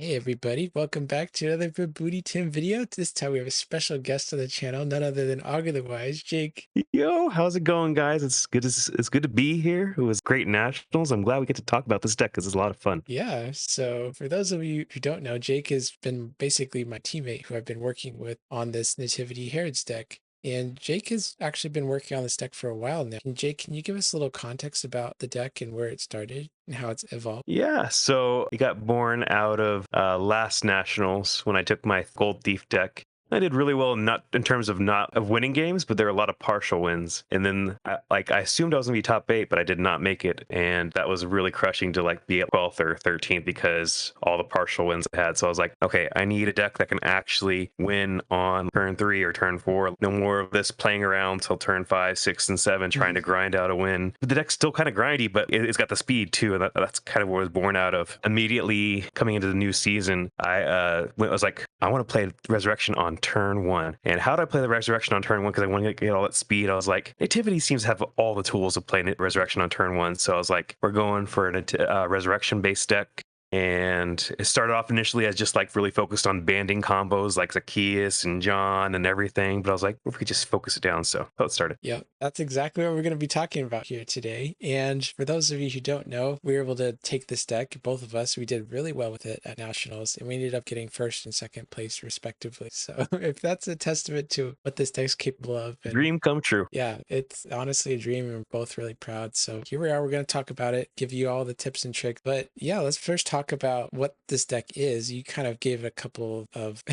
Hey everybody, welcome back to another Booty Tim video. This time we have a special guest on the channel, none other than AgurTheWise, Jake. Yo, how's it going, guys? It's good to be here. It was great nationals. I'm glad we get to talk about this deck because it's a lot of fun. Yeah, so for those of you who don't know, Jake has been basically my teammate who I've been working with on this Nativity Herods deck. And Jake has actually been working on this deck for a while now. And Jake, can you give us a little context about the deck and where it started and how it's evolved? Yeah, so it got born out of last nationals when I took my Gold Thief deck. I did really well, not in terms of not of winning games, but there were a lot of partial wins. And then, I assumed I was gonna be top 8, but I did not make it, and that was really crushing to like be at 12th or 13th because all the partial wins I had. So I was like, okay, I need a deck that can actually win on turn 3 or turn 4. No more of this playing around till turn 5, 6, and 7, trying to grind out a win. But the deck's still kind of grindy, but it's got the speed too, and that's kind of what it was born out of. Immediately coming into the new season, I was like, I want to play Resurrection on turn 1. And how do I play the Resurrection on turn 1? Because I want to get all that speed. I was like, Nativity seems to have all the tools of playing Resurrection on turn 1. So I was like, we're going for a Resurrection based deck. And it started off initially as just like really focused on banding combos like Zacchaeus and John and everything. But I was like, if we could just focus it down. So that's how it started. Yeah, that's exactly what we're going to be talking about here today. And for those of you who don't know, we were able to take this deck, both of us, we did really well with it at Nationals, and we ended up getting first and second place respectively. So if that's a testament to what this deck's capable of, and Dream come true. yeah, it's honestly a dream, and we're both really proud. So here we are, we're going to talk about it, give you all the tips and tricks. But yeah, let's first talk about what this deck is. You kind of gave a couple of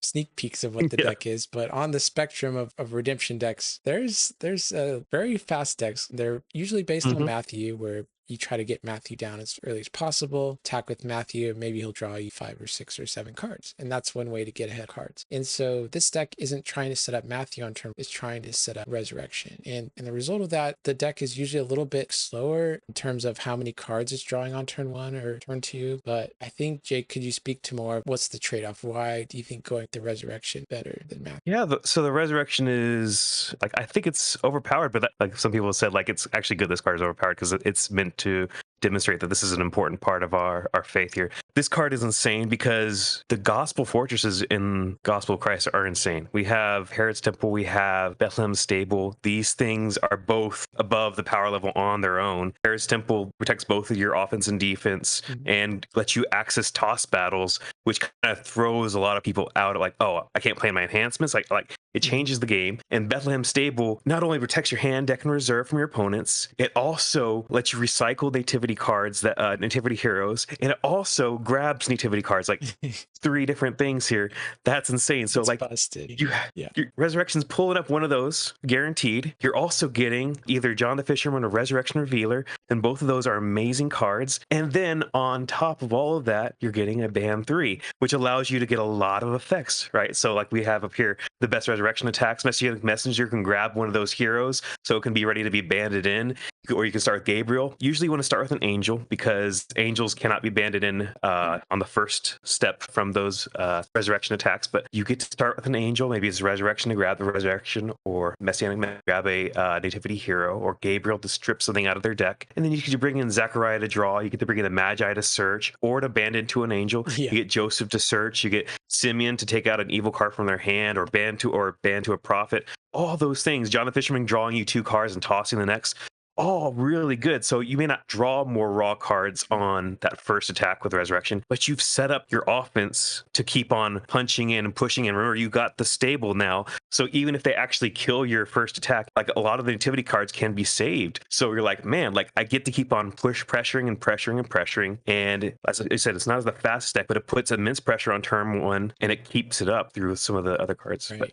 sneak peeks of what the Yeah. deck is, but on the spectrum of redemption decks, there's very fast decks. They're usually based on Hmm. Matthew, where you try to get Matthew down as early as possible, attack with Matthew, and maybe he'll draw you 5 or 6 or 7 cards. And that's one way to get ahead of cards. And so this deck isn't trying to set up Matthew on turn, it's trying to set up Resurrection. And the result of that, the deck is usually a little bit slower in terms of how many cards it's drawing on turn 1 or turn 2. But I think, Jake, could you speak to more? What's the trade-off? Why do you think going the Resurrection better than Matthew? Yeah, so the Resurrection is like, I think it's overpowered, but like some people said, like it's actually good this card is overpowered because it's meant to demonstrate that this is an important part of our faith here. This card is insane because the gospel fortresses in Gospel of Christ are insane. We have Herod's Temple, we have Bethlehem Stable. These things are both above the power level on their own. Herod's Temple protects both of your offense and defense and lets you access toss battles, which kind of throws a lot of people out of like, oh, I can't play my enhancements. Like it changes the game. And Bethlehem Stable not only protects your hand, deck, and reserve from your opponents, it also lets you recycle nativity cards, that nativity heroes, and it also grabs nativity cards. Like 3 different things here. That's insane. So It's like busted. Yeah. your Resurrection's pulling up one of those, guaranteed. You're also getting either John the Fisherman or Resurrection Revealer, and both of those are amazing cards. And then on top of all of that, you're getting a Band 3, which allows you to get a lot of effects, right? So like we have up here, the best Resurrection attacks. Messianic Messenger can grab one of those heroes, so it can be ready to be banded in. Or you can start with Gabriel. Usually you want to start with an angel because angels cannot be banded in on the first step from those resurrection attacks. But you get to start with an angel. Maybe it's resurrection to grab the resurrection, or Messianic to grab a nativity hero, or Gabriel to strip something out of their deck. And then you get to bring in Zechariah to draw. You get to bring in the Magi to search, or to band into an angel. Yeah. You get Joseph to search. You get Simeon to take out an evil card from their hand, or band to a prophet. All those things. John the Fisherman drawing you 2 cards and tossing the next. All really good. So you may not draw more raw cards on that first attack with Resurrection, but you've set up your offense to keep on punching in and pushing in. Remember, you got the stable now. So even if they actually kill your first attack, like a lot of the nativity cards can be saved. So you're like, man, like I get to keep on pressuring and pressuring and pressuring. And as I said, it's not as the fastest deck, but it puts immense pressure on turn 1 and it keeps it up through some of the other cards. Right. But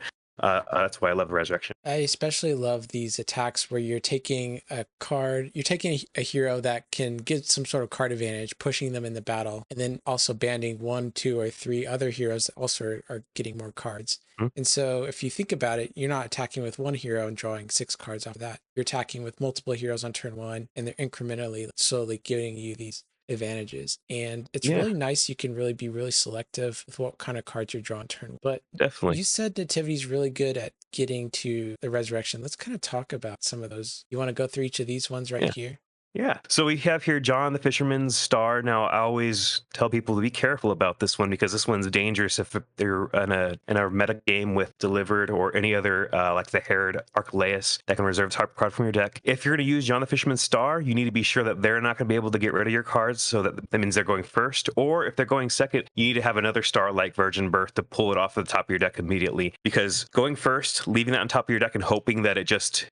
that's why I love Resurrection. I especially love these attacks where you're taking a card, you're taking a hero that can get some sort of card advantage, pushing them in the battle, and then also banding 1, 2, or 3 other heroes that also are getting more cards. And so if you think about it, you're not attacking with 1 hero and drawing 6 cards off of that. You're attacking with multiple heroes on turn 1, and they're incrementally, slowly giving you these advantages. And it's Yeah, really nice. You can really be really selective with what kind of cards you're drawing turn. But definitely. you said Nativity's really good at getting to the resurrection. Let's kind of talk about some of those. You want to go through each of these ones right Yeah. here? Yeah. So we have here John the Fisherman's Star. Now, I always tell people to be careful about this one because this one's dangerous if they're in a meta game with Delivered or any other like the Herod Archelaus that can reserve type card from your deck. If you're going to use John the Fisherman's Star, you need to be sure that they're not going to be able to get rid of your cards, so that means they're going first. Or if they're going second, you need to have another star like Virgin Birth to pull it off of the top of your deck immediately. Because going first, leaving that on top of your deck and hoping that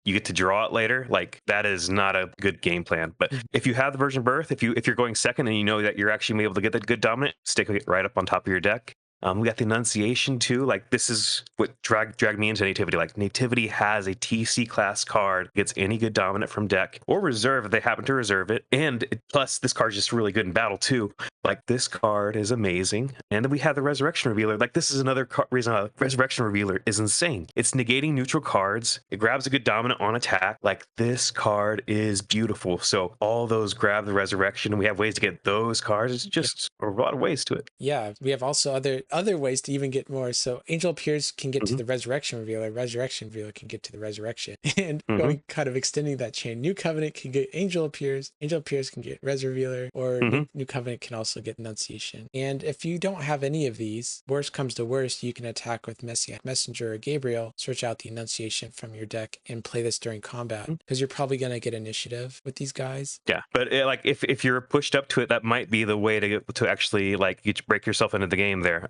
you get to draw it later, like that is not a good game plan. But if you have the Virgin Birth, if you're going second and you know that you're actually able to get that good dominant, stick it right up on top of your deck. We got the Annunciation too. Like this is what dragged me into Nativity. Like Nativity has a TC class card, gets any good dominant from deck or reserve if they happen to reserve it. And plus this card's just really good in battle too. Like this card is amazing. And then we have the Resurrection Revealer. Like this is another reason Resurrection Revealer is insane. It's negating neutral cards. It grabs a good dominant on attack. Like this card is beautiful. So all those grab the Resurrection, and we have ways to get those cards. It's just a lot of ways to it. Yeah, we have also other ways to even get more. So Angel Appears can get to the Resurrection Revealer can get to the Resurrection. And going kind of extending that chain, New Covenant can get Angel Appears can get Res Revealer, or New Covenant can also get Annunciation. And if you don't have any of these, worst comes to worst, you can attack with Messianic Messenger or Gabriel, search out the Annunciation from your deck, and play this during combat, because you're probably going to get initiative with these guys. Yeah, but like if you're pushed up to it, that might be the way to actually like you break yourself into the game there.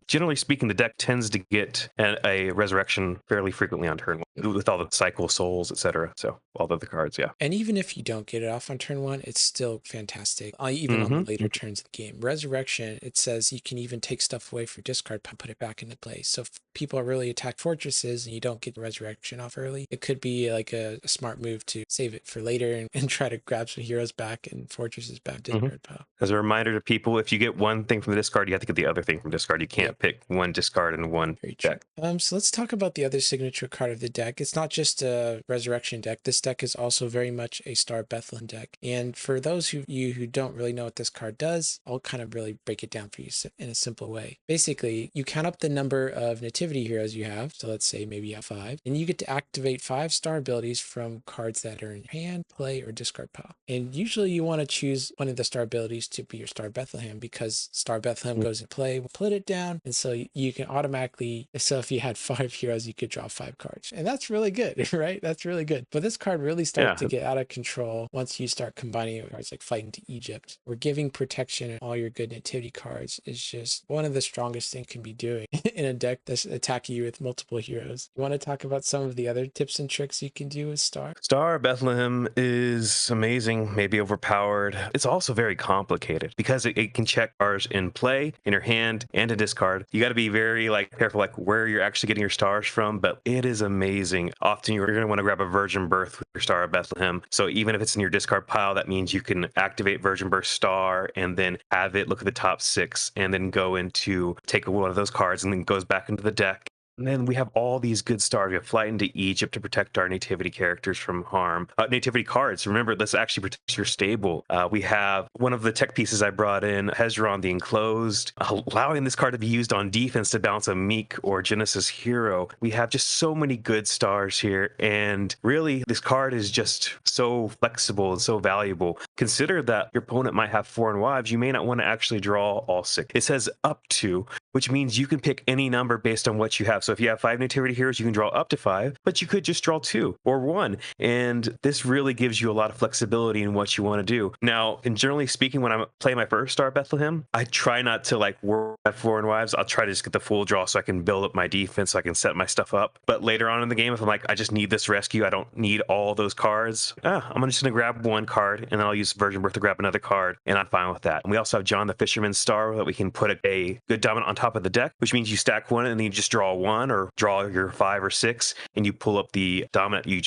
Generally speaking, the deck tends to get a resurrection fairly frequently on turn one with all the cycle souls, etc. So all the other cards, yeah. And even if you don't get it off on turn one, it's still fantastic. Even on the later turns of the game. Resurrection, it says you can even take stuff away from discard, put it back into play. So if people really attack fortresses and you don't get the resurrection off early, it could be like a smart move to save it for later and try to grab some heroes back and fortresses back discard pile. As a reminder to people, if you get one thing from the discard, you have to get the other thing from discard. You can't pick one discard and one deck. So let's talk about the other signature card of the deck. It's not just a resurrection deck. This deck is also very much a Star of Bethlehem deck. And for those who don't really know what this card does, I'll kind of really break it down for you in a simple way. Basically, you count up the number of nativity heroes you have. So let's say maybe you have 5, and you get to activate 5 star abilities from cards that are in hand, play, or discard pile. And usually you want to choose one of the star abilities to be your Star of Bethlehem, because Star of Bethlehem goes in play, we'll put it down, and so you can automatically, so if you had 5 heroes, you could draw 5 cards. And that's really good, right? That's really good. But this card really starts to get out of control once you start combining it with cards like Fighting to Egypt. Or giving protection and all your good nativity cards is just one of the strongest things can be doing in a deck that's attacking you with multiple heroes. You want to talk about some of the other tips and tricks you can do with Star? Star of Bethlehem is amazing, maybe overpowered. It's also very complicated because it can check cards in play, in your hand, and in discard. You got to be very careful where you're actually getting your stars from, but it is amazing. Often you're going to want to grab a Virgin Birth with your Star of Bethlehem. So even if it's in your discard pile, that means you can activate Virgin Birth Star and then have it look at the top 6 and then go into take one of those cards and then goes back into the deck. And then we have all these good stars. We have Flight into Egypt to protect our nativity characters from harm. Nativity cards, remember, this actually protects your stable. We have one of the tech pieces I brought in, Hezron the Enclosed, allowing this card to be used on defense to bounce a Meek or Genesis hero. We have just so many good stars here. And really, this card is just so flexible and so valuable. Consider that your opponent might have foreign wives. You may not want to actually draw all 6. It says up to, which means you can pick any number based on what you have. So if you have 5 nativity heroes, you can draw up to 5, but you could just draw 2 or 1. And this really gives you a lot of flexibility in what you want to do. Now, and generally speaking, when I play my first Star of Bethlehem, I try not to work at foreign wives. I'll try to just get the full draw so I can build up my defense, so I can set my stuff up. But later on in the game, if I'm I just need this rescue, I don't need all those cards, I'm just going to grab one card and then I'll use Virgin Birth to grab another card, and I'm fine with that. And we also have John the Fisherman's Star that we can put a good dominant on top of the deck, which means you stack one and then you just draw 1 or draw your 5 or 6 and you pull up the dominant you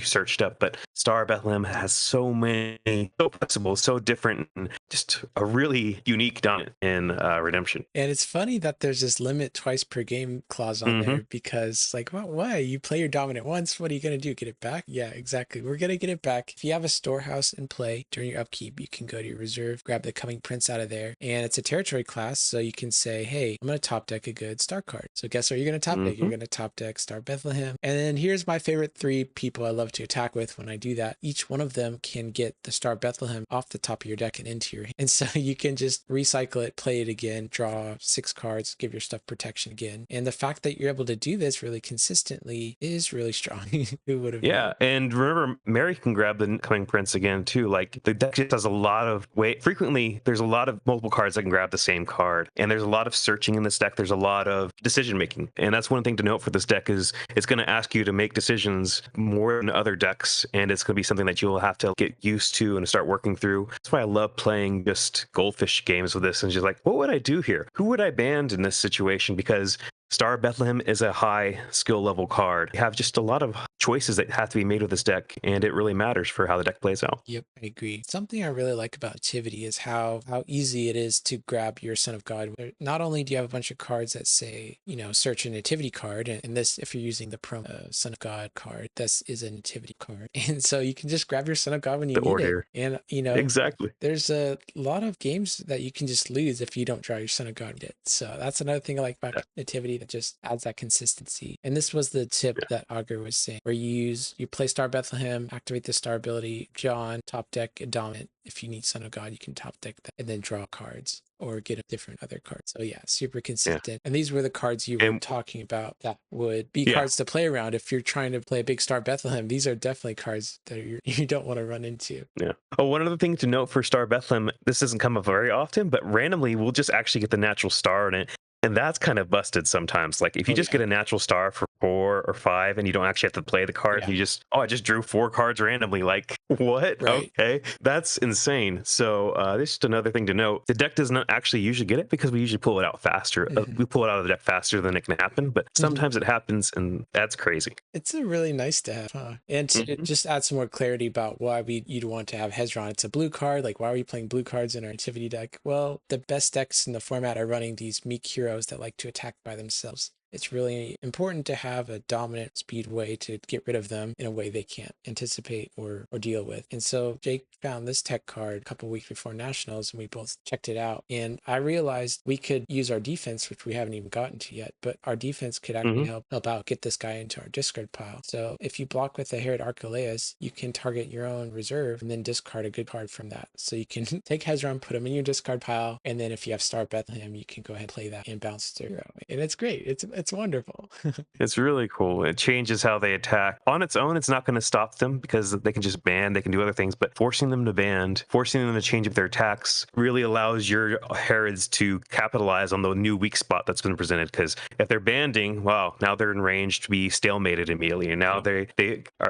searched up. But Star of Bethlehem has so many, so flexible, so different, and just a really unique dominant in Redemption. And it's funny that there's this limit twice per game clause on there, because why? You play your dominant once, what are you going to do? Get it back? Yeah, exactly. We're going to get it back. If you have a storehouse in play during your upkeep, you can go to your reserve, grab the Coming Prince out of there, and it's a territory class, so you can say, hey, I'm going to top deck a good star card. So guess what you're going to top deck? You're going to top deck Star Bethlehem. And then here's my favorite 3 people I love to attack with when I do do that, each one of them can get the Star Bethlehem off the top of your deck and into your hand. And so you can just recycle it, play it again, draw 6 cards, give your stuff protection again. And the fact that you're able to do this really consistently is really strong. Who would have known? Yeah, and remember, Mary can grab the Coming Prince again too. Like the deck just has a lot of way. Frequently, there's a lot of multiple cards that can grab the same card, and there's a lot of searching in this deck. There's a lot of decision making, and that's one thing to note for this deck is it's going to ask you to make decisions more than other decks, and it's going to be something that you'll have to get used to and start working through. That's why I love playing just goldfish games with this, and just like, what would I do here? Who would I ban in this situation? Because Star of Bethlehem is a high skill level card. You have just a lot of choices that have to be made with this deck, and it really matters for how the deck plays out. Yep, I agree. Something I really like about Nativity is how easy it is to grab your Son of God. Not only do you have a bunch of cards that say, search a Nativity card, and this, if you're using the Son of God card, this is a Nativity card. And so you can just grab your Son of God when you need it. And, Exactly. there's a lot of games that you can just lose if you don't draw your Son of God. So that's another thing I like about Nativity that just adds that consistency. And this was the tip that Agur was saying, where you play Star Bethlehem, activate the star ability, John, top deck, a dominant. If you need Son of God, you can top deck that and then draw cards or get a different other cards. So yeah, super consistent. Yeah. And these were the cards you were talking about that would be cards to play around. If you're trying to play a big Star Bethlehem, these are definitely cards that you don't want to run into. Yeah. Oh, one other thing to note for Star Bethlehem, this doesn't come up very often, but randomly we'll just actually get the natural star in it. And that's kind of busted sometimes. Like if you just get a natural star for 4 or 5 and you don't actually have to play the card, you just, I just drew 4 cards randomly. Like what? Right. Okay. That's insane. So this is just another thing to note. The deck does not actually usually get it because we usually pull it out faster. We pull it out of the deck faster than it can happen, but sometimes it happens and that's crazy. It's a really nice to have, huh? And to just add some more clarity about why you'd want to have Hezron. It's a blue card. Like why are we playing blue cards in our Nativity deck? Well, the best decks in the format are running these meek heroes that like to attack by themselves. It's really important to have a dominant speed way to get rid of them in a way they can't anticipate or deal with. And so Jake found this tech card a couple weeks before Nationals, and we both checked it out. And I realized we could use our defense, which we haven't even gotten to yet, but our defense could actually help out, get this guy into our discard pile. So if you block with the Herod Agrippa, you can target your own reserve and then discard a good card from that. So you can take Hezron, put him in your discard pile, and then if you have Star Bethlehem, you can go ahead and play that and bounce to hero. And it's great. It's wonderful. It's really cool. It changes how they attack. On its own, it's not going to stop them because they can just ban, they can do other things, but forcing them to ban, forcing them to change up their attacks really allows your Herods to capitalize on the new weak spot that's been presented. Because if they're banding, wow, now they're in range to be stalemated immediately. And now they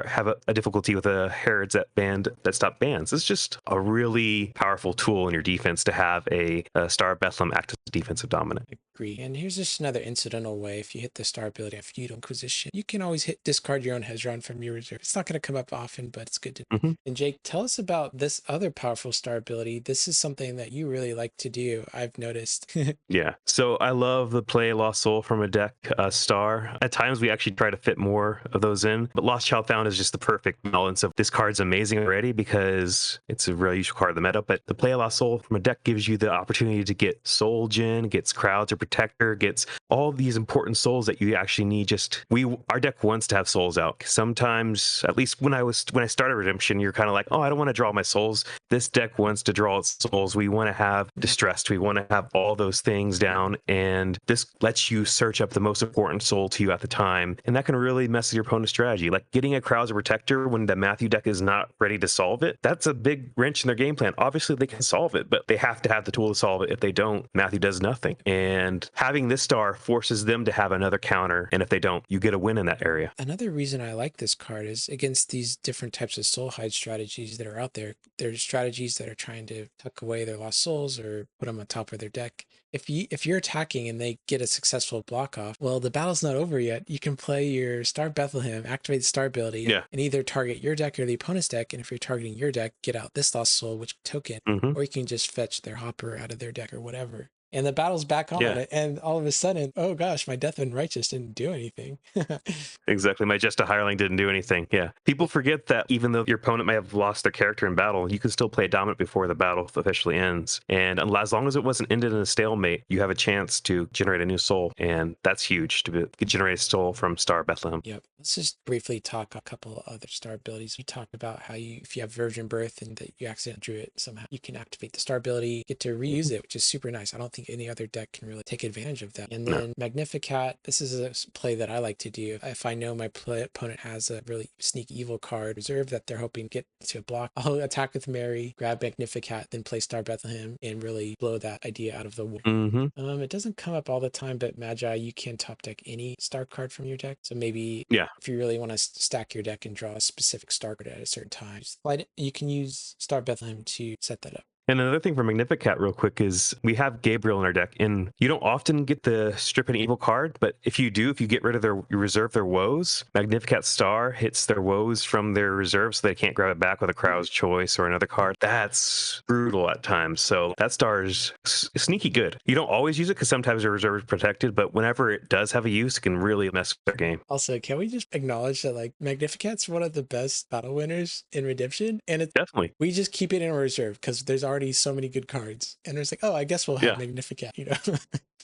have a difficulty with the Herods that stop bans. It's just a really powerful tool in your defense to have a Star of Bethlehem act as a defensive dominant. Agree. And here's just another incidental way. If you hit the star ability of Feudal Inquisition, you can always discard your own Hezron from your reserve. It's not going to come up often, but it's good to know. And Jake, tell us about this other powerful star ability. This is something that you really like to do, I've noticed. Yeah. So I love the play Lost Soul from a deck star. At times we actually try to fit more of those in, but Lost Child Found is just the perfect balance of this card's amazing already because it's a really useful card of the meta, but the play Lost Soul from a deck gives you the opportunity to get Soul Gen, gets Crowds or Protector, gets all these important souls that you actually need. Our deck wants to have souls out. Sometimes, at least when I started Redemption, you're kind of like, oh, I don't want to draw my souls. This deck wants to draw its souls. We want to have Distressed. We want to have all those things down, and this lets you search up the most important soul to you at the time, and that can really mess with your opponent's strategy. Like getting a Crowds or Protector when the Matthew deck is not ready to solve it, that's a big wrench in their game plan. Obviously, they can solve it, but they have to have the tool to solve it. If they don't, Matthew does nothing. And having this star forces them to have another counter, and if they don't, you get a win in that area. Another reason I like this card is against these different types of soul hide strategies that are out there. There's strategies that are trying to tuck away their lost souls or put them on top of their deck. If you're attacking and they get a successful block off, well, the battle's not over yet. You can play your Star Bethlehem, activate the star ability, and either target your deck or the opponent's deck. And if you're targeting your deck, get out this lost soul, which token, or you can just fetch their hopper out of their deck or whatever. and the battle's back on, Yeah. and all of a sudden, oh gosh, my Death and Righteous didn't do anything. Exactly. My Just a Hireling didn't do anything. Yeah. People forget that even though your opponent may have lost their character in battle, you can still play dominant before the battle officially ends. And as long as it wasn't ended in a stalemate, you have a chance to generate a new soul. And that's huge generate a soul from Star Bethlehem. Yep. Let's just briefly talk a couple other star abilities. We talked about how if you have Virgin Birth and that you accidentally drew it somehow, you can activate the star ability, get to reuse it, which is super nice. I don't think any other deck can really take advantage of that. And then Magnificat, this is a play that I like to do. If I know my opponent has a really sneak evil card reserved that they're hoping to get to block, I'll attack with Mary, grab Magnificat, then play Star Bethlehem and really blow that idea out of the water. It doesn't come up all the time, but Magi, you can top deck any star card from your deck. So maybe if you really want to stack your deck and draw a specific star card at a certain time, you can use Star Bethlehem to set that up. And another thing for Magnificat real quick is we have Gabriel in our deck, and you don't often get the strip an evil card, but if you do, if you get rid of you reserve their woes, Magnificat Star hits their woes from their reserve so they can't grab it back with a Crow's Choice or another card. That's brutal at times. So that star is sneaky good. You don't always use it because sometimes your reserve is protected, but whenever it does have a use, it can really mess with their game. Also, can we just acknowledge that like Magnificat's one of the best battle winners in Redemption? And it's Definitely. We just keep it in reserve because there's already so many good cards, and it's like, oh, I guess we'll have Magnificat, you know.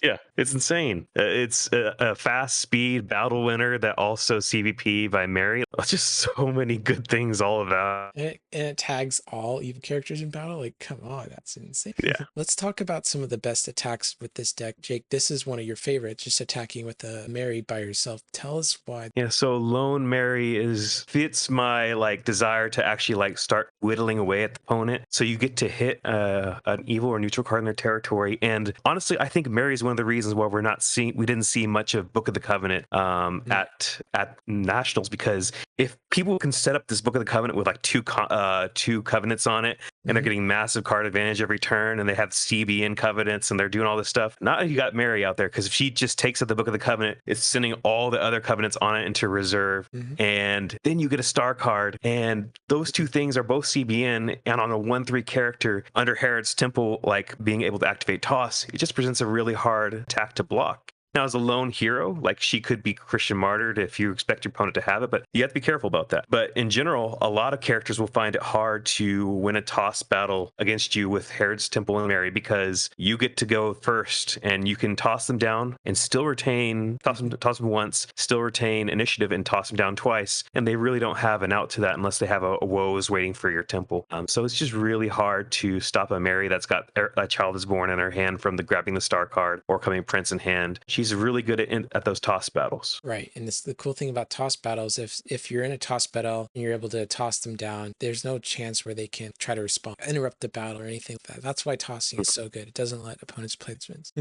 Yeah, it's insane. It's a fast speed battle winner that also CVP by Mary. Just so many good things all about. And it tags all evil characters in battle. Like, come on, that's insane. Yeah. Let's talk about some of the best attacks with this deck. Jake, this is one of your favorites, just attacking with a Mary by herself. Tell us why. Yeah, so Lone Mary fits my desire to actually start whittling away at the opponent. So you get to hit an evil or neutral card in their territory. And honestly, I think Mary's one of the reasons why we didn't see much of Book of the Covenant at Nationals, because if people can set up this Book of the Covenant with two covenants on it, and they're getting massive card advantage every turn, and they have CBN covenants, and they're doing all this stuff. Not if you got Mary out there, because if she just takes up the Book of the Covenant, it's sending all the other covenants on it into reserve, and then you get a star card, and those two things are both CBN, and on a 1/3 character under Herod's Temple, being able to activate Toss, it just presents a really hard attack to block. Now, as a lone hero, she could be Christian martyred if you expect your opponent to have it, but you have to be careful about that. But in general, a lot of characters will find it hard to win a toss battle against you with Herod's Temple and Mary, because you get to go first and you can toss them down and still retain, toss them once, still retain initiative and toss them down twice. And they really don't have an out to that unless they have a Woes waiting for your temple. So it's just really hard to stop a Mary that's got a Child is Born in her hand from grabbing the star card or coming Prince in hand. She's really good at those toss battles. Right. And it's the cool thing about toss battles. If you're in a toss battle and you're able to toss them down, there's no chance where they can try to respond, interrupt the battle or anything like that. That's why tossing is so good. It doesn't let opponents play the spins.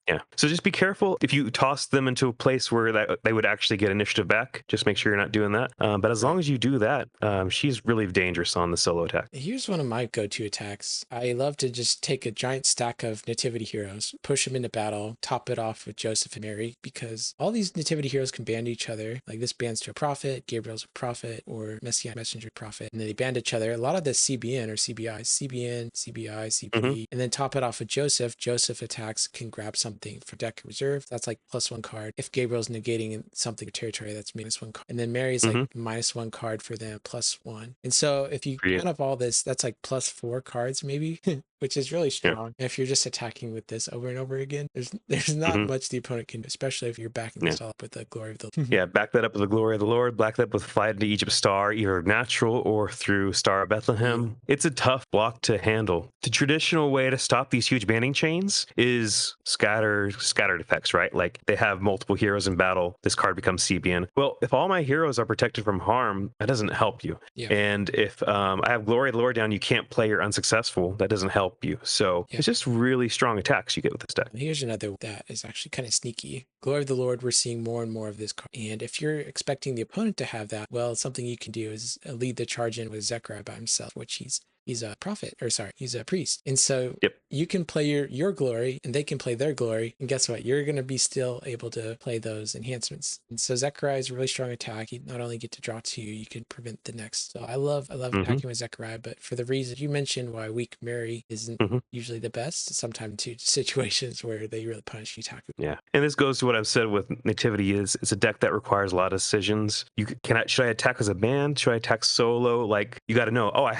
Yeah. So just be careful if you toss them into a place where they would actually get initiative back. Just make sure you're not doing that. But as long as you do that, she's really dangerous on the solo attack. Here's one of my go-to attacks. I love to just take a giant stack of Nativity heroes, push them into battle, top it off with Joseph and Mary, because all these Nativity heroes can band each other. Like this bands to a prophet, Gabriel's a prophet, or Messianic Messenger prophet, and then they band each other. A lot of the CBN or CBI, CBN, CBI, CBD, and then top it off with Joseph. Joseph attacks can grab something for deck reserve. That's +1 card. If Gabriel's negating something for territory, that's -1 card. And then Mary's -1 card for them, +1. And so if you count up all this, that's +4 cards maybe, which is really strong. Yeah. If you're just attacking with this over and over again, there's not much the opponent can do, especially if you're backing this all up with the glory of the Lord. Yeah, back that up with the glory of the Lord, back that up with Flight into Egypt Star, either natural or through Star of Bethlehem. It's a tough block to handle. The traditional way to stop these huge banning chains is scattered effects, right? They have multiple heroes in battle, this card becomes CBN. Well, if all my heroes are protected from harm, that doesn't help you. Yeah. And if I have glory of the Lord down, you can't play, you're unsuccessful, that doesn't help you. So it's just really strong attacks you get with this deck. Here's another that is actually kind of sneaky. Glory of the Lord, we're seeing more and more of this card. And if you're expecting the opponent to have that, well, something you can do is lead the charge in with Zechariah by himself, which he's he's a prophet, or sorry, he's a priest. And so Yep. you can play your glory and they can play their glory. And guess what? You're going to be still able to play those enhancements. And so Zechariah is a really strong attack. You not only get to draw 2, you can prevent the next. So I love Mm-hmm. attacking with Zechariah, but for the reason you mentioned why weak Mary isn't Mm-hmm. usually the best, sometimes two situations where they really punish you attack. Yeah, and this goes to what I've said with Nativity is it's a deck that requires a lot of decisions. Should I attack as a band? Should I attack solo? Like you got to know. Oh, I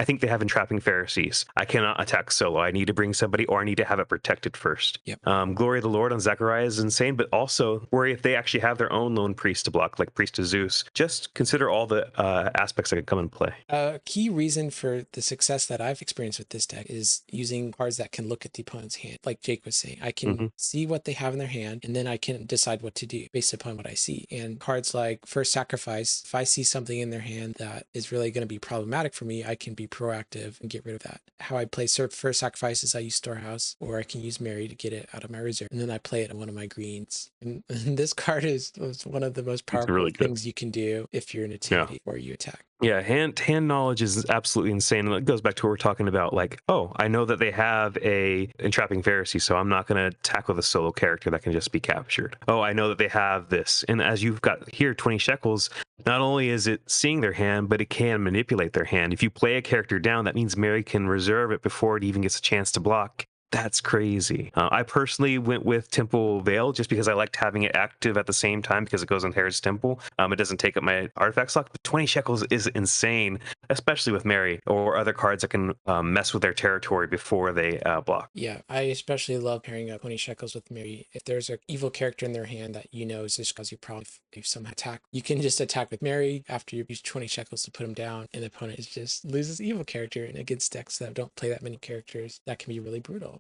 think they have entrapping Pharisees. I cannot attack solo. I need to bring somebody, or I need to have it protected first. Yep. Glory of the Lord on Zechariah is insane, but also worry if they actually have their own lone priest to block, like Priest of Zeus. Just consider all the aspects that could come into play. A key reason for the success that I've experienced with this deck is using cards that can look at the opponent's hand. Like Jake was saying, I can see what they have in their hand, and then I can decide what to do based upon what I see. And cards like First Sacrifice, if I see something in their hand that is really going to be problematic for me, I can be proactive and get rid of that. How I play First Sacrifice is I use Storehouse, or I can use Mary to get it out of my reserve, and then I play it on one of my greens. And this card is one of the most powerful really things you can do if you're in Nativity or you attack. Yeah, hand knowledge is absolutely insane. And it goes back to what we're talking about. Like, oh, I know that they have a entrapping Pharisee, so I'm not going to tackle the solo character that can just be captured. Oh, I know that they have this. And as you've got here, 20 shekels, not only is it seeing their hand, but it can manipulate their hand. If you play a character down, that means Mary can reserve it before it even gets a chance to block. That's crazy. I personally went with Temple Veil just because I liked having it active at the same time because it goes on Herod's Temple. It doesn't take up my artifact slot, but 20 shekels is insane, especially with Mary or other cards that can mess with their territory before they block. Yeah, I especially love pairing up 20 shekels with Mary. If there's an evil character in their hand that you know is just cause you probably if somehow attack, you can just attack with Mary after you use 20 shekels to put him down, and the opponent just loses evil character. And against decks that don't play that many characters, that can be really brutal.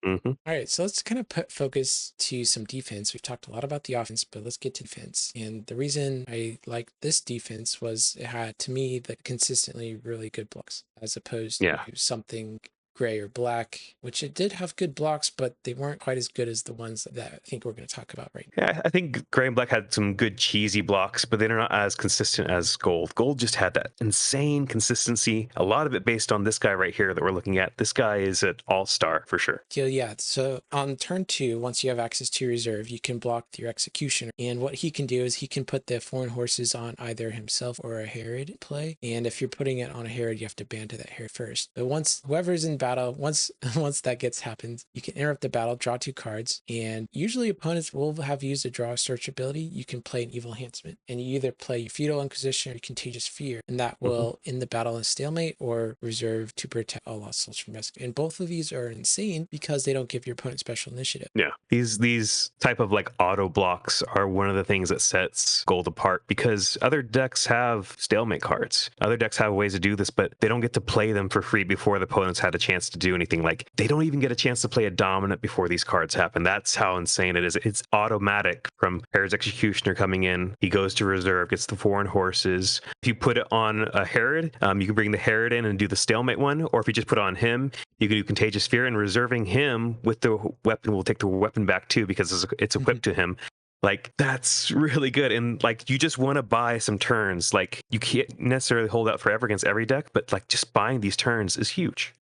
Mm-hmm. All right, so let's kind of put focus to some defense. We've talked a lot about the offense, but let's get to defense. And the reason I like this defense was it had, to me, the consistently really good blocks as opposed to something gray or black, which it did have good blocks, but they weren't quite as good as the ones that I think we're going to talk about right now. Yeah, I think gray and black had some good cheesy blocks, but they're not as consistent as gold. Gold just had that insane consistency. A lot of it based on this guy right here that we're looking at. This guy is an all-star for sure. Yeah, so on turn 2, once you have access to reserve, you can block your executioner. And what he can do is he can put the foreign horses on either himself or a Herod play. And if you're putting it on a Herod, you have to ban to that Herod first. But once whoever's in battle, once that happens, you can interrupt the battle, draw 2 cards, and usually opponents will have used a draw search ability. You can play an evil enhancement, and you either play Feudal Inquisition or Contagious Fear, and that will end the battle in stalemate or reserve to protect all lost souls from rescue. And both of these are insane because they don't give your opponent special initiative. Yeah, these type of like auto blocks are one of the things that sets gold apart because other decks have stalemate cards. Other decks have ways to do this, but they don't get to play them for free before the opponents had a chance to do anything. Like they don't even get a chance to play a dominant before these cards happen. That's how insane it is. It's automatic from Herod's Executioner coming in. He goes to reserve, gets the foreign horses. If you put it on a Herod, you can bring the Herod in and do the stalemate one, or if you just put it on him, you can do Contagious Fear, and reserving him with the weapon will take the weapon back too because it's equipped to him. Like that's really good. And like you just want to buy some turns. Like you can't necessarily hold out forever against every deck, but like just buying these turns is huge.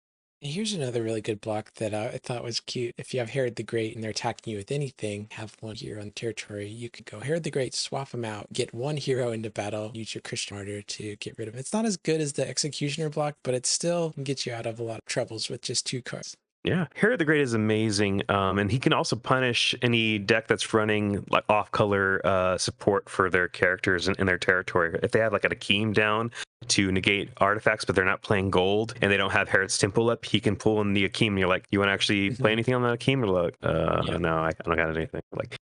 And here's another really good block that I thought was cute. If you have Herod the Great and they're attacking you with anything, have 1 hero on the territory, you could go Herod the Great, swap him out, get 1 hero into battle, use your Christian Martyr to get rid of it. It's not as good as the Executioner block, but it still can get you out of a lot of troubles with just 2 cards. Yeah, Herod the Great is amazing, and he can also punish any deck that's running like off-color support for their characters in their territory. If they have like an Akeem down to negate artifacts, but they're not playing gold, and they don't have Herod's Temple up, he can pull in the Akeem, and you're like, you want to actually play anything on the Akeem? Or like, no, I don't got anything. Like,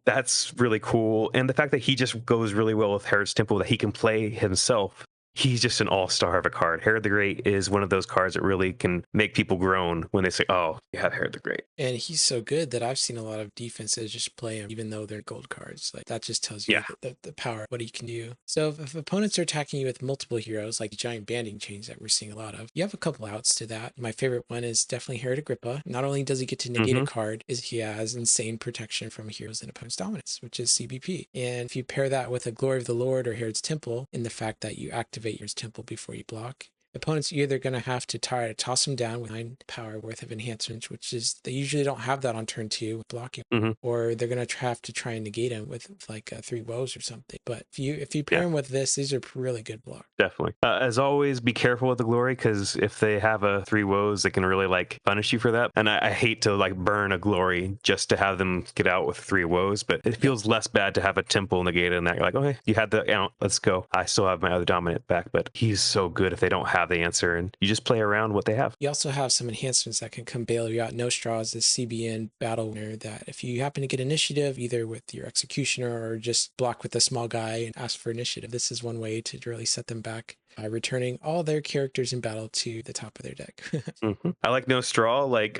that's really cool, and the fact that he just goes really well with Herod's Temple, that he can play himself. He's just an all-star of a card. Herod the Great is one of those cards that really can make people groan when they say, oh, you have Herod the Great. And he's so good that I've seen a lot of defenses just play him, even though they're gold cards. Like that just tells you the power, what he can do. So if opponents are attacking you with multiple heroes, like the giant banding chains that we're seeing a lot of, you have a couple outs to that. My favorite one is definitely Herod Agrippa. Not only does he get to negate a card, is he has insane protection from heroes and opponent's dominance, which is CBP. And if you pair that with a Glory of the Lord or Herod's Temple, in the fact that you activate your temple before you block, opponents are either going to have to try to toss them down with 9 power worth of enhancements, which is they usually don't have that on turn 2 with blocking, or they're going to have to try and negate them with like 3 woes or something. But if you pair them with this, these are really good blocks. Definitely. As always, be careful with the glory, because if they have a 3 woes, they can really like punish you for that. And I hate to like burn a glory just to have them get out with 3 woes, but it feels less bad to have a temple negated in that. You're like, okay, you had the out, let's go. I still have my other dominant back, but he's so good if they don't have the answer, and you just play around what they have. You also have some enhancements that can come bail you out. No Straws, this CBN battle winner, that if you happen to get initiative, either with your executioner or just block with a small guy and ask for initiative, this is one way to really set them back by returning all their characters in battle to the top of their deck. I like No Straw. Like,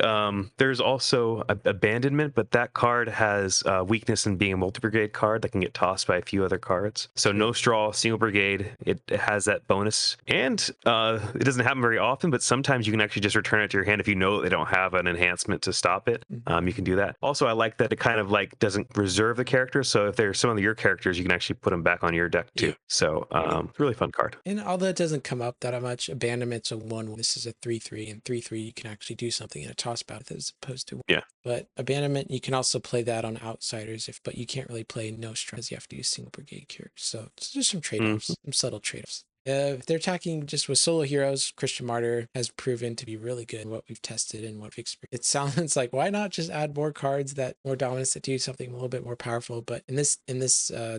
there's also Abandonment, but that card has weakness in being a multi-brigade card that can get tossed by a few other cards. So No Straw, single brigade, it has that bonus. And it doesn't happen very often, but sometimes you can actually just return it to your hand if you know they don't have an enhancement to stop it. You can do that. Also, I like that it kind of like doesn't reserve the character. So if there's some of your characters, you can actually put them back on your deck too. So it's a really fun card. And although it doesn't come up that much, Abandonment's a 1. This is a 3/3, and 3/3 you can actually do something in a toss battle as opposed to But Abandonment, you can also play that on outsiders, but you can't really play No Straws. You have to use single brigade characters. So it's just some trade-offs, some subtle trade-offs. If they're attacking just with solo heroes, Christian Martyr has proven to be really good in what we've tested and what we've experienced. It sounds like, why not just add more cards, more dominance that do something a little bit more powerful? But in this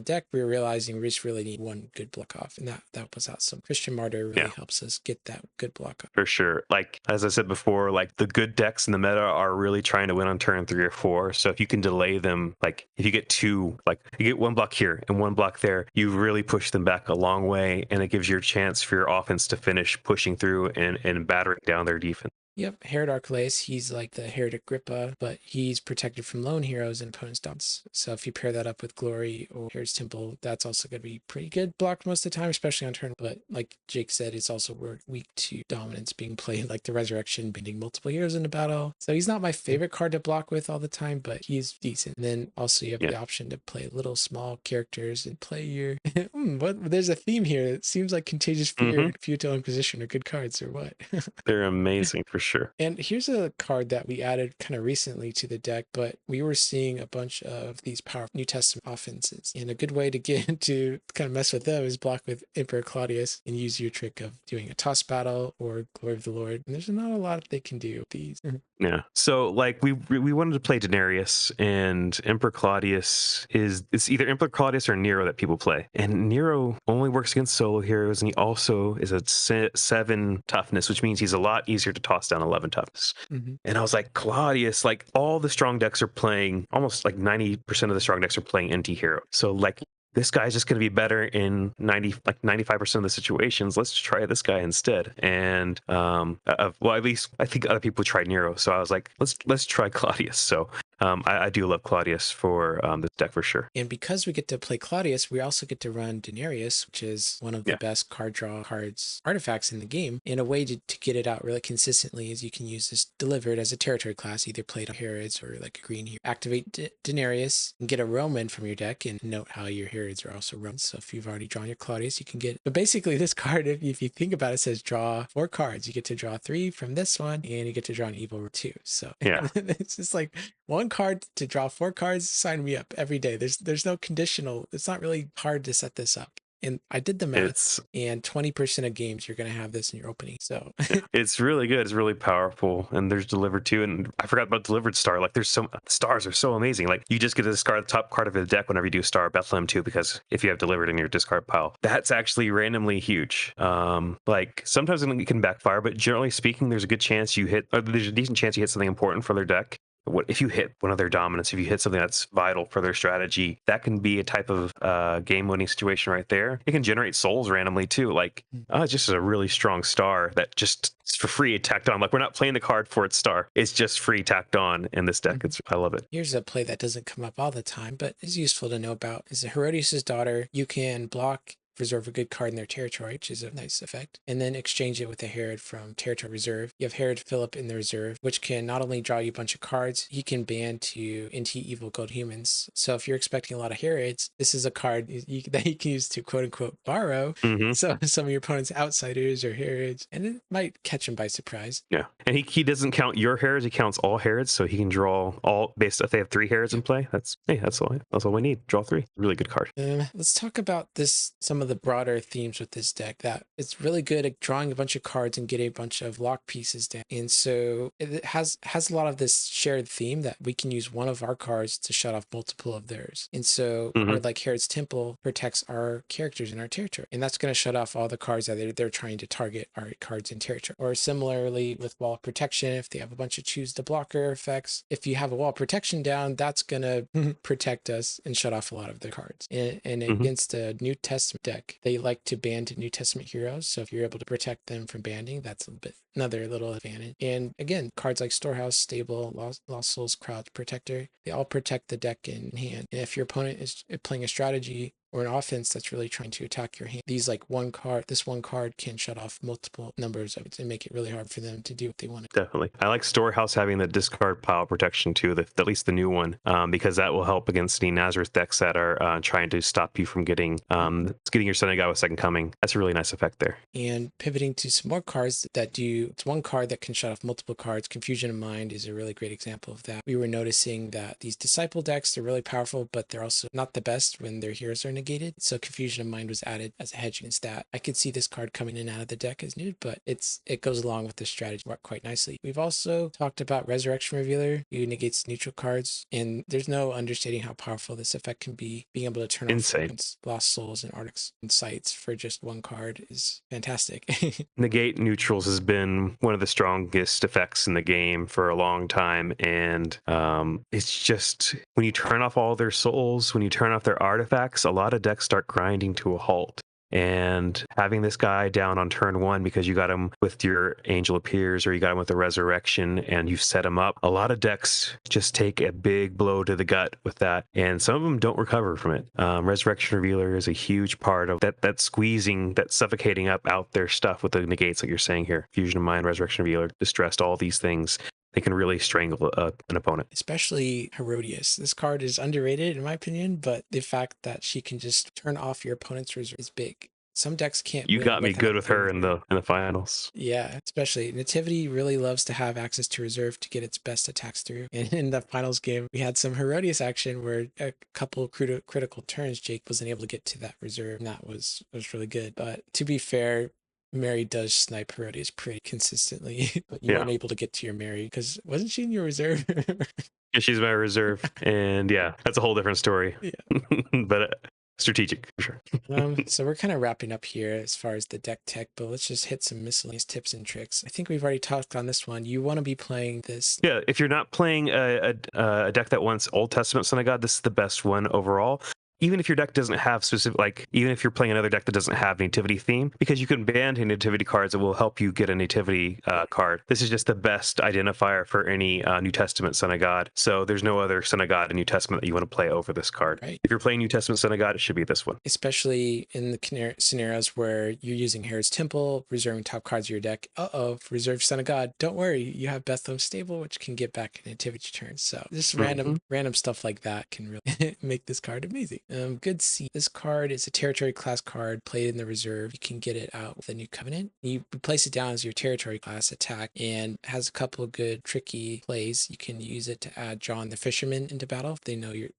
deck, we were realizing we just really need one good block off, and that was awesome. Christian Martyr really helps us get that good block off. For sure. Like, as I said before, like the good decks in the meta are really trying to win on turn 3 or 4. So if you can delay them, like if you get 2, like you get 1 block here and 1 block there, you really push them back a long way, and it gives you a chance for your offense to finish pushing through and battering down their defense. Yep, Herod Agrippa I, he's like the Herod Agrippa, but he's protected from lone heroes and opponents' dominance. So if you pair that up with Glory or Herod's Temple, that's also going to be pretty good blocked most of the time, especially on turn. But like Jake said, it's also weak to dominance being played, like the Resurrection, bending multiple heroes into battle. So he's not my favorite card to block with all the time, but he's decent. And then also you have the option to play little small characters and play your... there's a theme here. It seems like Contagious Fear and Futile Inquisition are good cards, or what? They're amazing for sure. And here's a card that we added kind of recently to the deck, but we were seeing a bunch of these powerful New Testament offenses. And a good way to get to kind of mess with them is block with Emperor Claudius and use your trick of doing a toss battle or Glory of the Lord. And there's not a lot they can do with these. Yeah. So like we wanted to play Denarius, and Emperor Claudius it's either Emperor Claudius or Nero that people play. And Nero only works against solo heroes, and he also is a 7 toughness, which means he's a lot easier to toss down 11 toughness. And I was like, Claudius, like all the strong decks are playing, almost like 90% of the strong decks are playing anti-hero. So like this guy's just going to be better in 95% of the situations. Let's try this guy instead. And well, at least I think other people tried Nero, so I was like, let's try Claudius. So I do love Claudius for this deck for sure. And because we get to play Claudius, we also get to run Denarius, which is one of the best card draw artifacts in the game. And a way to get it out really consistently is you can use this delivered as a territory class, either played on Herods or like a green hero. Activate Denarius and get a Roman from your deck, and note how your Herods are also Romans. So if you've already drawn your Claudius, you can get... But basically this card, if you think about it, says draw 4 cards. You get to draw 3 from this one, and you get to draw an evil 2. So it's just like 1 card to draw 4 cards. Sign me up every day. There's no conditional. It's not really hard to set this up. And I did the math, and 20% of games you're going to have this in your opening. So it's really good. It's really powerful. And there's delivered too. And I forgot about delivered star. Like there's stars are so amazing. Like you just get to discard the top card of the deck whenever you do star Bethlehem too, because if you have delivered in your discard pile, that's actually randomly huge. Like sometimes it can backfire, but generally speaking, there's a good chance there's a decent chance you hit something important for their deck. If you hit one of their dominance, if you hit something that's vital for their strategy, that can be a type of game-winning situation right there. It can generate souls randomly too. Like, it's just a really strong star that just for free tacked on. Like, we're not playing the card for its star. It's just free tacked on in this deck. I love it. Here's a play that doesn't come up all the time, but is useful to know about. Is Herodias' daughter. You can block reserve a good card in their territory, which is a nice effect, and then exchange it with a Herod from territory reserve. You have Herod Philip in the reserve, which can not only draw you a bunch of cards, he can ban to into evil gold humans. So if you're expecting a lot of Herods, this is a card that you can use to quote unquote borrow. Mm-hmm. So some of your opponent's outsiders or Herods, and it might catch them by surprise. Yeah, and he doesn't count your Herods; he counts all Herods, so he can draw all based if they have 3 Herods in play. That's all we need. Draw 3. Really good card. Let's talk about some of the broader themes with this deck. That it's really good at drawing a bunch of cards and getting a bunch of lock pieces down. And so it has a lot of this shared theme that we can use one of our cards to shut off multiple of theirs. And so a card like Herod's Temple protects our characters in our territory, and that's going to shut off all the cards that they're trying to target our cards in territory. Or similarly with wall protection, if they have a bunch of choose the blocker effects, if you have a wall protection down, that's going to protect us and shut off a lot of the cards. And against a New Testament deck, they like to ban New Testament heroes. So if you're able to protect them from banning, that's another little advantage. And again, cards like Storehouse, Stable, Lost Souls, Crowd Protector, they all protect the deck in hand. And if your opponent is playing a strategy or an offense that's really trying to attack your hand, this one card can shut off multiple numbers of it and make it really hard for them to do what they want. Definitely. I like Storehouse having the discard pile protection too, at least the new one, because that will help against any Nazareth decks that are trying to stop you from getting your Synagogue with Second Coming. That's a really nice effect there. And pivoting to some more cards it's one card that can shut off multiple cards. Confusion of Mind is a really great example of that. We were noticing that these Disciple decks, they're really powerful, but they're also not the best when their heroes are negated. So Confusion of Mind was added as a hedge against that. I could see this card coming in and out of the deck as needed, but it goes along with the strategy quite nicely. We've also talked about Resurrection Revealer, who negates neutral cards, and there's no understating how powerful this effect can be. Being able to turn off Lost Souls and Arctic's Insights for just one card is fantastic. Negate neutrals has been one of the strongest effects in the game for a long time, and it's just when you turn off all their souls, when you turn off their artifacts, a lot of decks start grinding to a halt. And having this guy down on turn 1 because you got him with your Angel Appears or you got him with the Resurrection and you set him up, a lot of decks just take a big blow to the gut with that, and some of them don't recover from it. Resurrection Revealer is a huge part of that squeezing, that suffocating up out their stuff with the negates, like you're saying here. Fusion of Mind, Resurrection Revealer, Distressed, all these things. They can really strangle an opponent. Especially Herodias. This card is underrated in my opinion, but the fact that she can just turn off your opponent's reserve is big. Some decks can't. You got me good with her in the finals. Yeah, especially Nativity really loves to have access to reserve to get its best attacks through. And in the finals game, we had some Herodias action where a couple critical turns, Jake wasn't able to get to that reserve, and that was really good. But to be fair, Mary does snipe Herodias pretty consistently, but you weren't able to get to your Mary because wasn't she in your reserve? Yeah, she's my reserve, and yeah, that's a whole different story. Yeah, but strategic for sure. So we're kind of wrapping up here as far as the deck tech, but let's just hit some miscellaneous tips and tricks. I think we've already talked on this one. You want to be playing this. Yeah, if you're not playing a deck that wants Old Testament Son of God, this is the best one overall. Even if your deck doesn't have even if you're playing another deck that doesn't have nativity theme, because you can ban nativity cards that will help you get a nativity card. This is just the best identifier for any New Testament Son of God. So there's no other Son of God in New Testament that you want to play over this card. Right. If you're playing New Testament Son of God, it should be this one. Especially in the scenarios where you're using Herod's Temple, reserving top cards of your deck. Reserve Son of God. Don't worry, you have Bethlehem Stable, which can get back a nativity turn. So just random stuff like that can really make this card amazing. Good C. This card is a territory class card played in the reserve. You can get it out with a New Covenant. You place it down as your territory class attack and has a couple of good tricky plays. You can use it to add John the Fisherman into battle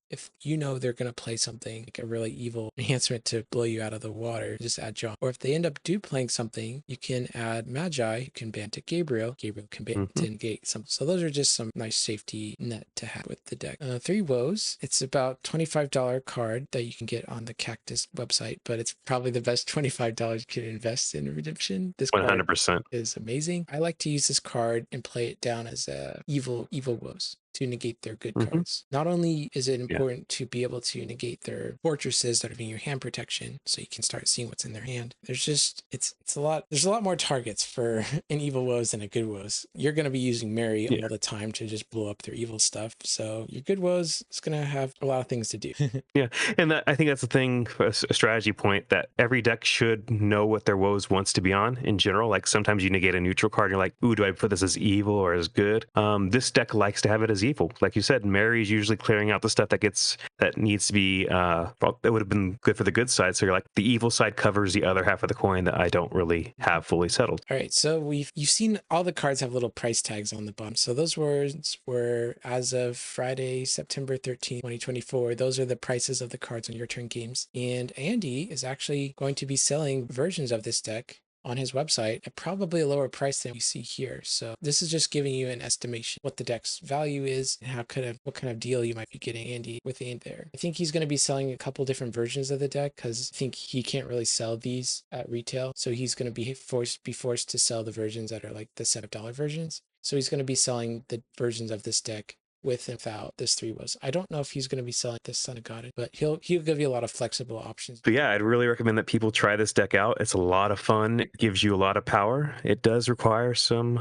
if you know they're going to play something like a really evil enhancement to blow you out of the water, just add John. Or if they end up playing something, you can add Magi, you can ban to Gabriel. Gabriel can ban to negate something. So those are just some nice safety net to have with the deck. 3 Woes. It's about $25 card that you can get on the Cactus website, but it's probably the best $25 you can invest in redemption. This card 100% is amazing. I like to use this card and play it down as a evil Woes. to negate their good Hmm. cards. Not only is it Yeah. important to be able to negate their fortresses that are giving you hand protection, so you can start seeing what's in their hand. There's just it's a lot. There's a lot more targets for an evil Woes than a good Woes. You're going to be using Mary Yeah. all the time to just blow up their evil stuff. So your good Woes is going to have a lot of things to do. Yeah, and I think that's the thing, a strategy point that every deck should know what their woes wants to be on in general. Like sometimes you negate a neutral card, and you're like, ooh, do I put this as evil or as good? This deck likes to have it as evil. Like you said, Mary's usually clearing out the stuff that needs to be well, that would have been good for the good side. So you're like, the evil side covers the other half of the coin that I don't really have fully settled. All right, so you've seen all the cards have little price tags on the bottom. So those words were as of Friday, September 13th, 2024. Those are the prices of the cards on your turn games. And Andy is actually going to be selling versions of this deck on his website at probably a lower price than we see here. So this is just giving you an estimation what the deck's value is and what kind of deal you might be getting Andy within there. I think he's going to be selling a couple different versions of the deck because I think he can't really sell these at retail. So he's going to be forced to sell the versions that are like the $7 versions. So he's going to be selling the versions of this deck with and without this 3 Woes. I don't know if he's going to be selling this Son of God, but he'll give you a lot of flexible options. But yeah, I'd really recommend that people try this deck out. It's a lot of fun. It gives you a lot of power. It does require some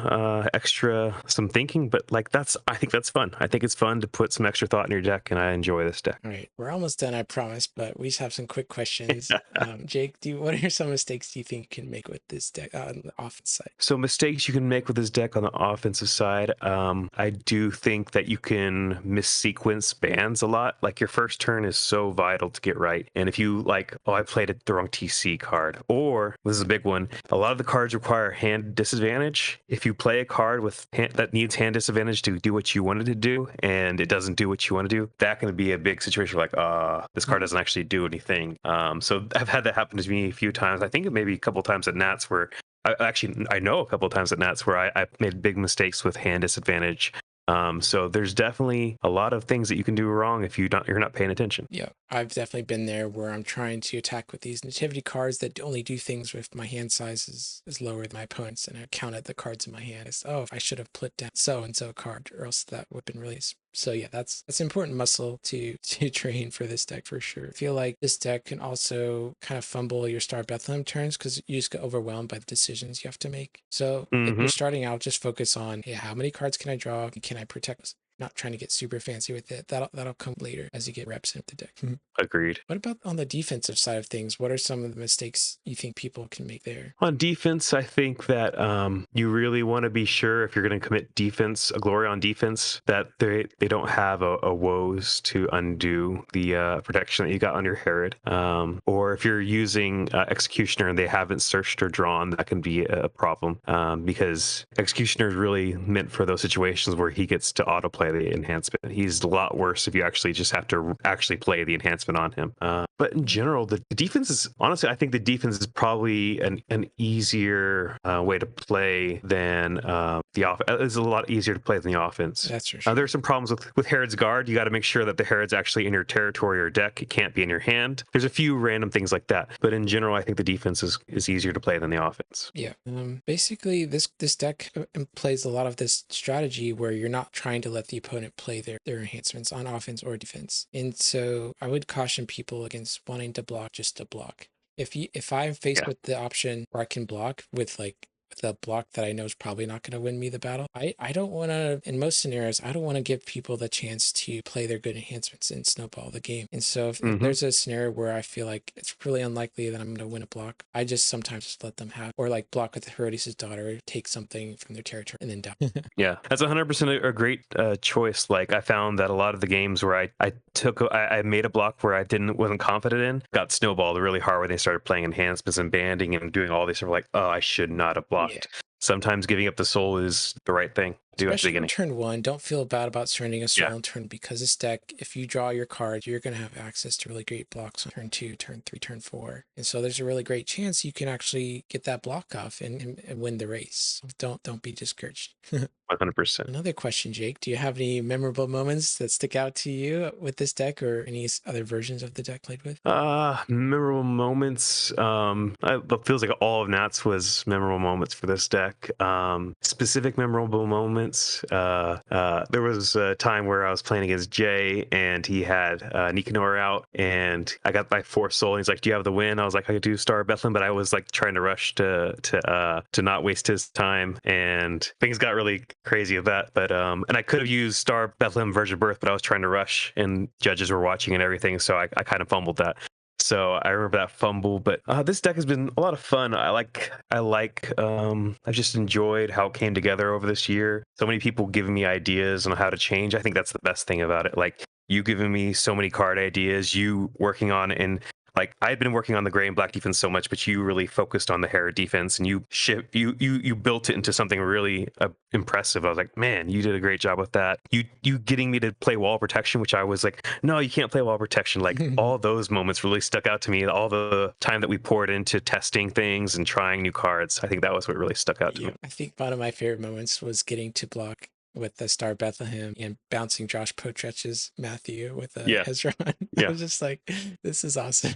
some thinking, but like I think that's fun. I think it's fun to put some extra thought in your deck, and I enjoy this deck. All right, we're almost done, I promise, but we just have some quick questions. Jake, what are some mistakes do you think you can make with this deck on the offense side? So mistakes you can make with this deck on the offensive side, I do think that you can missequence bans a lot. Like your first turn is so vital to get right. And if you like, oh, I played the wrong TC card, or this is a big one, a lot of the cards require hand disadvantage. If you play a card that needs hand disadvantage to do what you wanted to do, and it doesn't do what you want to do, that can be a big situation. Like, this card doesn't actually do anything. So I've had that happen to me a few times. I think maybe a couple times at Nats where I know a couple of times at Nats where I made big mistakes with hand disadvantage. So there's definitely a lot of things that you can do wrong if you're not paying attention. Yeah, I've definitely been there where I'm trying to attack with these nativity cards that only do things with my hand size is lower than my opponent's, and I counted the cards in my hand as, oh, I should have put down so and so card, or else that would have been really. So yeah, that's important muscle to train for this deck for sure. I feel like this deck can also kind of fumble your Star Bethlehem turns because you just get overwhelmed by the decisions you have to make. So if you're starting out, just focus on, hey, how many cards can I draw? Can I protect this? Not trying to get super fancy with it. That'll come later as you get reps into the deck. Agreed. What about on the defensive side of things? What are some of the mistakes you think people can make there? On defense, I think that you really want to be sure if you're going to commit a glory on defense, that they don't have a woes to undo the protection that you got on your Herod. Or if you're using Executioner and they haven't searched or drawn, that can be a problem because Executioner is really meant for those situations where he gets to autoplay the enhancement. He's a lot worse if you actually just have to actually play the enhancement on him. But in general, the defense is, honestly, I think the defense is probably an easier way to play than the offense. It's a lot easier to play than the offense. That's for sure. There's some problems with Herod's Guard. You got to make sure that the Herod's actually in your territory or deck. It can't be in your hand. There's a few random things like that. But in general, I think the defense is easier to play than the offense. Yeah. Basically, this deck plays a lot of this strategy where you're not trying to let the opponent play their enhancements on offense or defense. And so I would caution people against wanting to block just to block. If I'm faced with the option where I can block with a block that I know is probably not going to win me the battle, I don't want to, in most scenarios, I don't want to give people the chance to play their good enhancements and snowball the game. And so if there's a scenario where I feel like it's really unlikely that I'm going to win a block, I just sometimes just let them have, or like block with Herodias' daughter, take something from their territory and then down. Yeah, that's 100% a great choice. Like I found that a lot of the games where I made a block where I wasn't confident in, got snowballed really hard when they started playing enhancements and banding and doing all these sort of like, oh, I should not have blocked. Yeah. Sometimes giving up the soul is the right thing. Especially in turn one, don't feel bad about surrendering a soul in turn, because this deck, if you draw your cards, you're going to have access to really great blocks on turn 2, turn 3, turn 4. And so there's a really great chance you can actually get that block off and win the race. Don't be discouraged. 100%. Another question, Jake. Do you have any memorable moments that stick out to you with this deck or any other versions of the deck played with? Memorable moments. It feels like all of Nats was memorable moments for this deck. Specific memorable moment. moments. There was a time where I was playing against Jay, and he had Nicanor out, and I got my 4th soul. And he's like, "Do you have the win?" I was like, "I could do Star of Bethlehem," but I was like trying to rush to not waste his time, and things got really crazy with that. But and I could have used Star of Bethlehem Virgin Birth, but I was trying to rush, and judges were watching and everything, so I kind of fumbled that. So I remember that fumble, but this deck has been a lot of fun. I've just enjoyed how it came together over this year. So many people giving me ideas on how to change. I think that's the best thing about it. Like, you giving me so many card ideas, you working on, and like, I had been working on the gray and black defense so much, but you really focused on the Herod defense, and you built it into something really impressive. I was like, man, you did a great job with that. You getting me to play wall protection, which I was like, no, you can't play wall protection. Like, all those moments really stuck out to me. All the time that we poured into testing things and trying new cards, I think that was what really stuck out to me. I think one of my favorite moments was getting to block with the Star Bethlehem and bouncing Josh Potretch's Matthew with a Hezron. I was just like, this is awesome.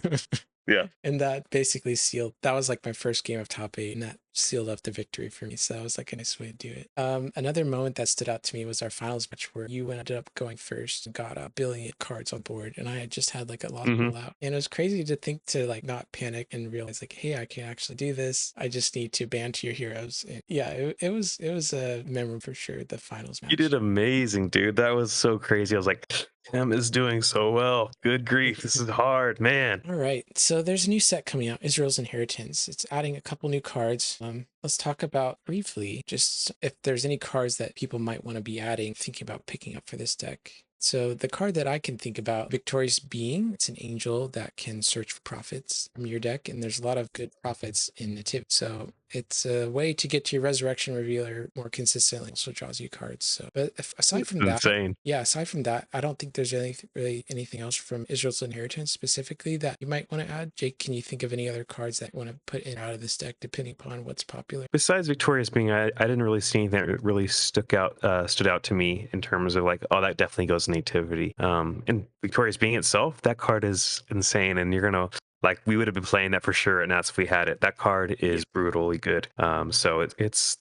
Yeah. And that basically that was like my first game of top 8, and that sealed up the victory for me. So that was like a nice way to do it. Another moment that stood out to me was our finals match, where you ended up going first and got a billion cards on board, and I had just had like a lot of out. And it was crazy to think to like not panic and realize like, hey, I can actually do this. I just need to ban to your heroes. And yeah, it was a memory for sure, the finals match. You did amazing, dude. That was so crazy. I was like, Tim is doing so well. Good grief. This is hard, man. All right. So there's a new set coming out, Israel's Inheritance. It's adding a couple new cards. Let's talk about briefly just if there's any cards that people might want to be adding, thinking about picking up for this deck. So the card that I can think about, Victorious Being, it's an angel that can search for prophets from your deck, and there's a lot of good prophets in Nativity. So it's a way to get to your Resurrection Revealer more consistently. Also draws you cards. So, but aside from that, aside from that, I don't think there's really anything else from Israel's Inheritance specifically that you might want to add. Jake, can you think of any other cards that you want to put in out of this deck, depending upon what's popular? Besides Victorious Being, I didn't really see anything that really stood out to me in terms of like, oh, that definitely goes to Nativity. And Victorious Being itself, that card is insane, and you're gonna, like, we would have been playing that for sure, and that's if we had it. That card is brutally good. So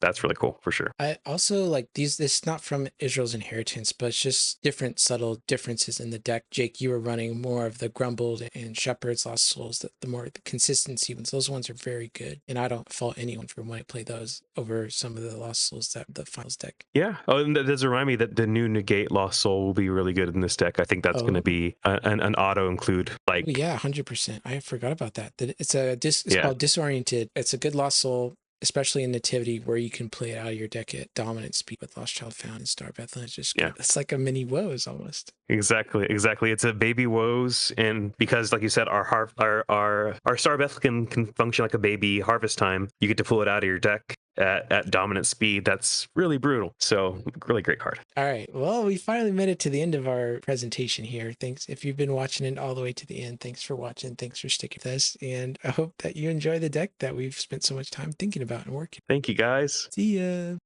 that's really cool for sure. I also like these. This is not from Israel's Inheritance, but it's just different subtle differences in the deck. Jake, you were running more of the Grumbled and Shepherd's Lost Souls. The more the consistency ones, those ones are very good, and I don't fault anyone for when I play those over some of the Lost Souls that the finals deck. Yeah. Oh, and that does remind me that the new Negate Lost Soul will be really good in this deck. I think that's going to be an auto include. Like, yeah, 100%. I forgot about that. It's called Disoriented. It's a good Lost Soul, especially in Nativity, where you can play it out of your deck at dominant speed with Lost Child Found and Star Bethlehem. It's just good. It's like a mini Woes almost. Exactly. It's a baby Woes, and because, like you said, our Star Bethlehem can function like a baby Harvest Time. You get to pull it out of your deck at dominant speed. That's really brutal. So really great card. All right. Well, we finally made it to the end of our presentation here. Thanks. If you've been watching it all the way to the end, thanks for watching. Thanks for sticking with us. And I hope that you enjoy the deck that we've spent so much time thinking about and working. Thank you, guys. See ya.